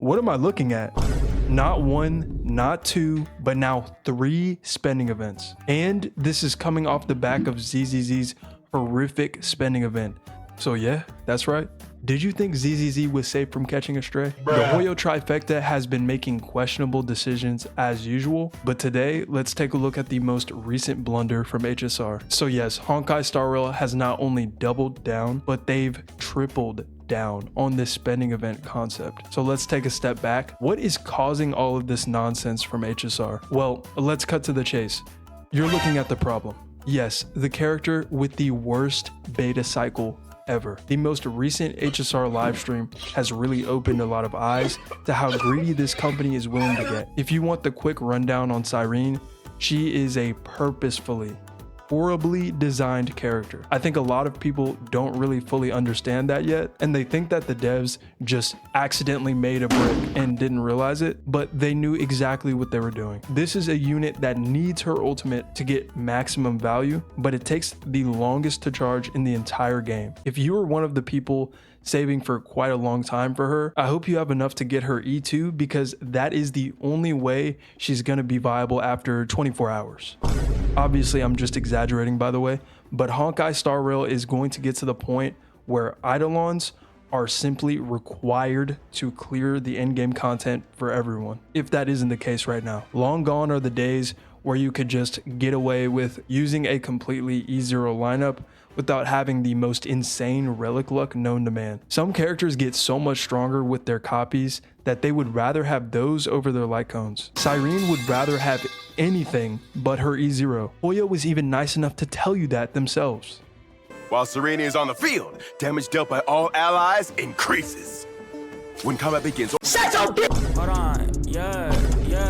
What am I looking at? Not one, not two, but now 3 spending events. And this is coming off the back of ZZZ's horrific spending event. So yeah, that's right. Did you think ZZZ was safe from catching a stray? The Hoyo trifecta has been making questionable decisions as usual, but today let's take a look at the most recent blunder from HSR. So yes, Honkai Star Rail has not only doubled down, but they've tripled down on this spending event concept. So let's take a step back. What is causing all of this nonsense from HSR? Well, let's cut to the chase. You're looking at the problem. Yes, the character with the worst beta cycle ever. The most recent HSR livestream has really opened a lot of eyes to how greedy this company is willing to get. If you want the quick rundown on Cyrene, she is a purposefully horribly designed character. I think a lot of people don't really fully understand that yet, and they think that the devs just accidentally made a brick and didn't realize it, but they knew exactly what they were doing. This is a unit that needs her ultimate to get maximum value, but it takes the longest to charge in the entire game. If you are one of the people saving for quite a long time for her, I hope you have enough to get her E2, because that is the only way she's gonna be viable after 24 hours. Obviously, I'm just exaggerating, by the way, but Honkai Star Rail is going to get to the point where Eidolons are simply required to clear the endgame content for everyone, if that isn't the case right now. Long gone are the days where you could just get away with using a completely E0 lineup without having the most insane relic luck known to man. Some characters get so much stronger with their copies that they would rather have those over their light cones. Cyrene would rather have anything but her E0. Hoyo was even nice enough to tell you that themselves. While Cyrene is on the field, damage dealt by all allies increases. When combat begins... Shut your bitch! Hold on, yeah,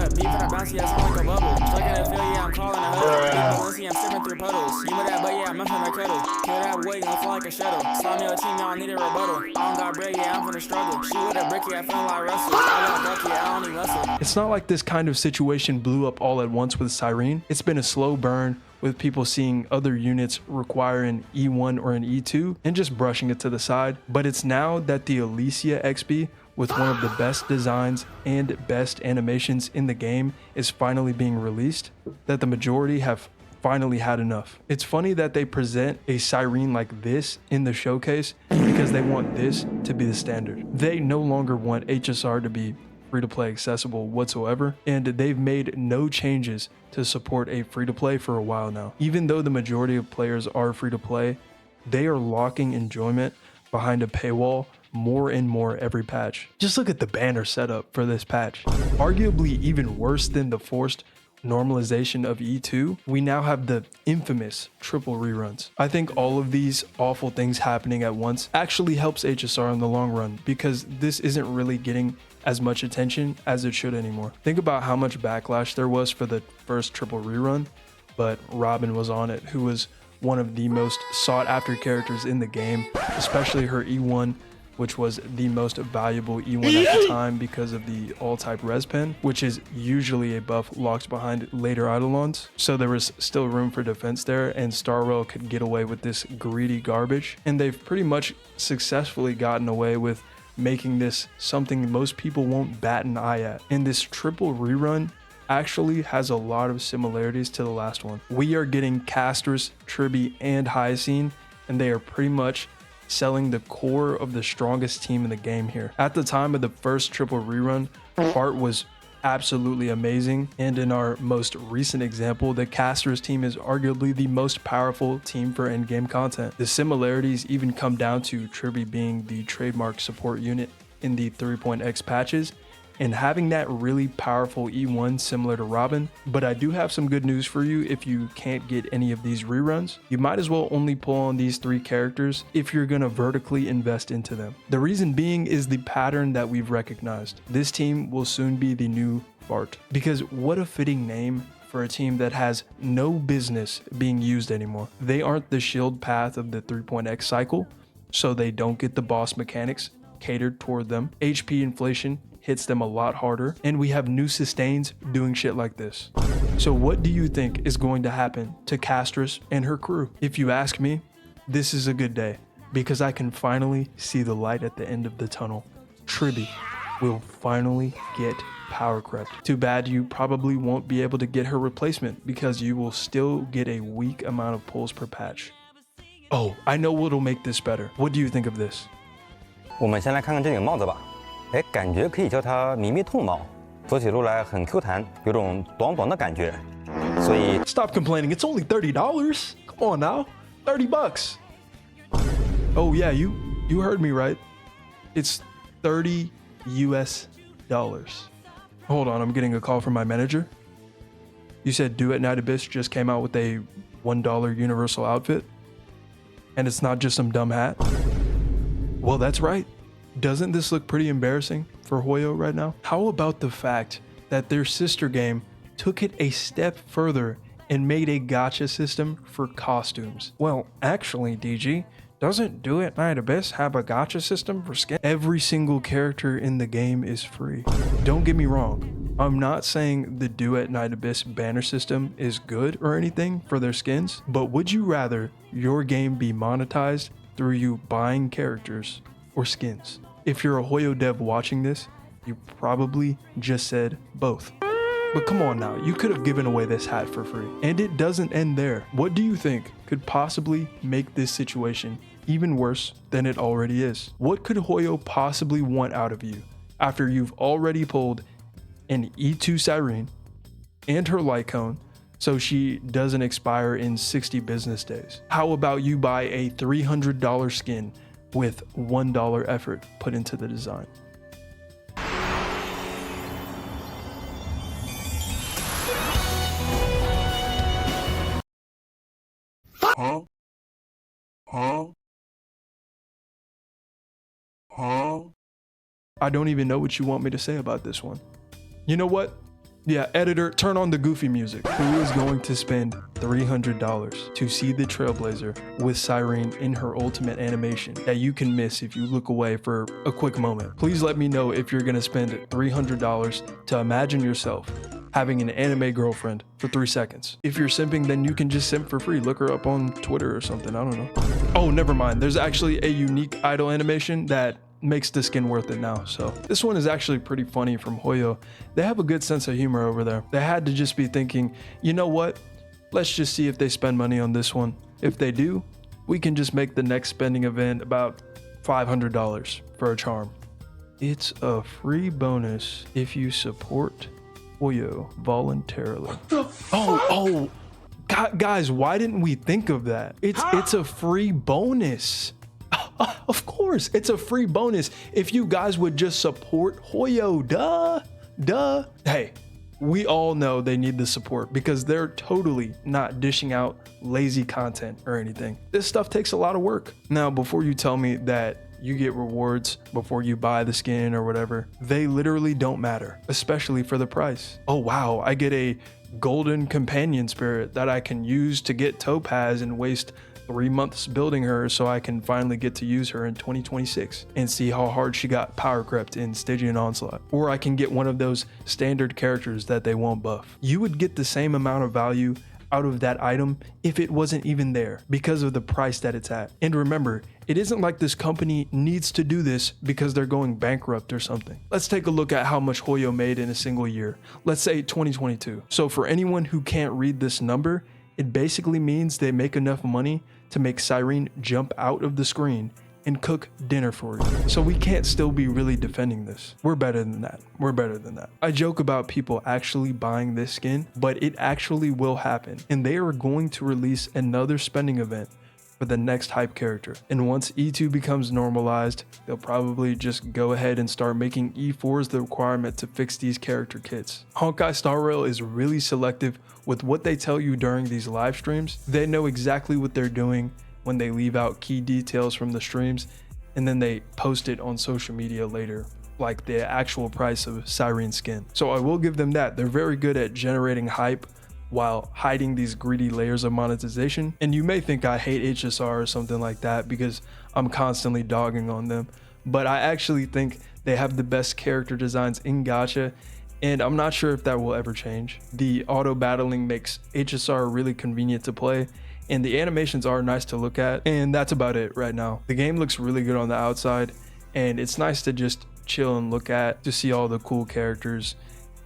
beef in a bouncy ass like a bubble. Looking at Phil, yeah, I'm calling a huddle. Pussy, I'm sipping through puddles. You know that, but yeah, I'm up in my cuddle. Kill that boy, gonna fly like a shuttle. Saw me on team, y'all need a rebuttal. I don't got bread, yeah, I'm finna struggle. Shoot with a bricky, I feel like Russell. I got Bucky, I don't need Russell. It's not like this kind of situation blew up all at once with Cyrene. It's been a slow burn, with people seeing other units require an E1 or an E2 and just brushing it to the side. But it's now that the Alicia XP, with one of the best designs and best animations in the game, is finally being released, that the majority have finally had enough. It's funny that they present a Cyrene like this in the showcase because they want this to be the standard. They no longer want HSR to be free-to-play accessible whatsoever, and they've made no changes to support a free-to-play for a while now. Even though the majority of players are free-to-play, they are locking enjoyment behind a paywall more and more every patch. Just look at the banner setup for this patch. Arguably even worse than the forced normalization of E2, we now have the infamous triple reruns. I think all of these awful things happening at once actually helps HSR in the long run, because this isn't really getting as much attention as it should anymore. Think about how much backlash there was for the first triple rerun, but Robin was on it, who was one of the most sought after characters in the game, especially her E1, which was the most valuable E1 at the time because of the all-type res pen, which is usually a buff locked behind later Eidolons. So there was still room for defense there, and Star Rail could get away with this greedy garbage. And they've pretty much successfully gotten away with making this something most people won't bat an eye at. And this triple rerun actually has a lot of similarities to the last one. We are getting Castris, Tribby, and Hyacine, and they are pretty much selling the core of the strongest team in the game here. At the time of the first triple rerun, Heart was absolutely amazing, and in our most recent example, the Casters team is arguably the most powerful team for endgame content. The similarities even come down to Tribby being the trademark support unit in the 3.x patches, and having that really powerful E1 similar to Robin. But I do have some good news for you. If you can't get any of these reruns, you might as well only pull on these 3 characters if you're gonna vertically invest into them. The reason being is the pattern that we've recognized. This team will soon be the new Bart, because what a fitting name for a team that has no business being used anymore. They aren't the shield path of the 3.x cycle, so they don't get the boss mechanics catered toward them. HP inflation hits them a lot harder, and we have new sustains doing shit like this. So what do you think is going to happen to Castris and her crew? If you ask me, this is a good day, because I can finally see the light at the end of the tunnel. Tribby, will finally get power crept. Too bad you probably won't be able to get her replacement because you will still get a weak amount of pulls per patch. Oh, I know what'll make this better. What do you think of this? 我们先来看看这顶帽子吧，哎，感觉可以叫它咪咪兔帽，走起路来很 Q 弹，有种短短的感觉，所以 Stop complaining, it's only $30. Come on now, $30. Oh yeah, you heard me right. It's $30 US. Hold on, I'm getting a call from my manager. You said Duet Night Abyss just came out with a $1 universal outfit? And it's not just some dumb hat? Well, that's right. Doesn't this look pretty embarrassing for Hoyo right now? How about the fact that their sister game took it a step further and made a gacha system for costumes? Well, actually, DG, doesn't Duet Night Abyss have a gacha system for skin? Every single character in the game is free. Don't get me wrong, I'm not saying the Duet Night Abyss banner system is good or anything for their skins, but would you rather your game be monetized through you buying characters or skins? If you're a Hoyo dev watching this, you probably just said both. But come on now, you could have given away this hat for free. And it doesn't end there. What do you think could possibly make this situation even worse than it already is? What could Hoyo possibly want out of you after you've already pulled an E2 Cyrene and her light cone so she doesn't expire in 60 business days? How about you buy a $300 skin with $1 effort put into the design? I don't even know what you want me to say about this one. You know what? Yeah, editor, turn on the goofy music. Who is going to spend $300 to see the Trailblazer with Cyrene in her ultimate animation that you can miss if you look away for a quick moment? Please let me know if you're gonna spend $300 to imagine yourself having an anime girlfriend for 3 seconds. If you're simping, then you can just simp for free. Look her up on Twitter or something, I don't know. Oh, never mind. There's actually a unique idol animation that makes the skin worth it now. So this one is actually pretty funny from Hoyo. They have a good sense of humor over there. They had to just be thinking, you know what? Let's just see if they spend money on this one. If they do, we can just make the next spending event about $500 for a charm. It's a free bonus if you support Hoyo voluntarily. Oh, guys, why didn't we think of that? It's a free bonus. Of course, it's a free bonus if you guys would just support Hoyo. Duh. Hey, we all know they need the support because they're totally not dishing out lazy content or anything. This stuff takes a lot of work. Now, before you tell me that you get rewards before you buy the skin or whatever, they literally don't matter, especially for the price. Oh wow, I get a golden companion spirit that I can use to get Topaz and waste 3 months building her so I can finally get to use her in 2026 and see how hard she got power crept in Stygian Onslaught. Or I can get one of those standard characters that they won't buff. You would get the same amount of value out of that item if it wasn't even there because of the price that it's at. And remember, it isn't like this company needs to do this because they're going bankrupt or something. Let's take a look at how much Hoyo made in a single year. Let's say 2022. So for anyone who can't read this number, it basically means they make enough money to make Cyrene jump out of the screen and cook dinner for you. So we can't still be really defending this. We're better than that. We're better than that. I joke about people actually buying this skin, but it actually will happen. And they are going to release another spending event for the next hype character. And once E2 becomes normalized, they'll probably just go ahead and start making E4 as the requirement to fix these character kits. Honkai Star Rail is really selective with what they tell you during these live streams. They know exactly what they're doing when they leave out key details from the streams and then they post it on social media later, like the actual price of Cyrene skin. So I will give them that. They're very good at generating hype while hiding these greedy layers of monetization. And you may think I hate HSR or something like that because I'm constantly dogging on them, but I actually think they have the best character designs in gacha, and I'm not sure if that will ever change. The auto battling makes HSR really convenient to play, and the animations are nice to look at, and that's about it right now. The game looks really good on the outside, and it's nice to just chill and look at to see all the cool characters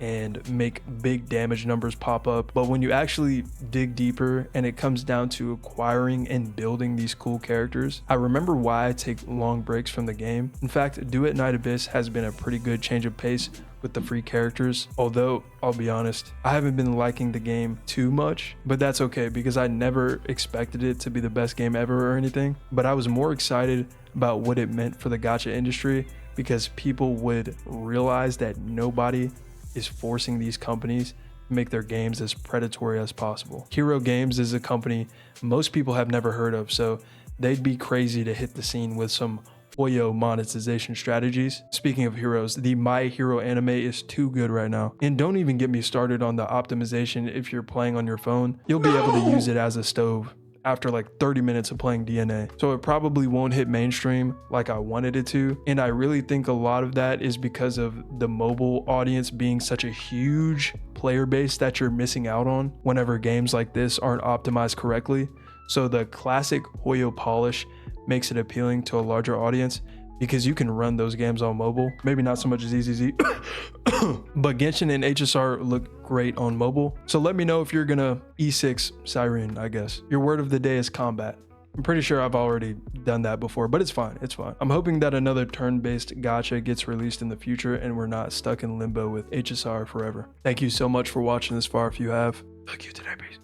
and make big damage numbers pop up. But when you actually dig deeper and it comes down to acquiring and building these cool characters, I remember why I take long breaks from the game. In fact, Do It Night Abyss has been a pretty good change of pace with the free characters. Although, I'll be honest, I haven't been liking the game too much, but that's okay because I never expected it to be the best game ever or anything. But I was more excited about what it meant for the gacha industry because people would realize that nobody is forcing these companies to make their games as predatory as possible. Hero Games is a company most people have never heard of, so they'd be crazy to hit the scene with some Oyo monetization strategies. Speaking of heroes, the My Hero anime is too good right now. And don't even get me started on the optimization. If you're playing on your phone, you'll be able to use it as a stove after like 30 minutes of playing DNA. So it probably won't hit mainstream like I wanted it to. And I really think a lot of that is because of the mobile audience being such a huge player base that you're missing out on whenever games like this aren't optimized correctly. So the classic Hoyo polish makes it appealing to a larger audience because you can run those games on mobile. Maybe not so much as EZZ, but Genshin and HSR look great on mobile. So let me know if you're gonna E6 Cyrene, I guess. Your word of the day is combat. I'm pretty sure I've already done that before, but it's fine, it's fine. I'm hoping that another turn-based gacha gets released in the future and we're not stuck in limbo with HSR forever. Thank you so much for watching this far if you have. Look you today, peace.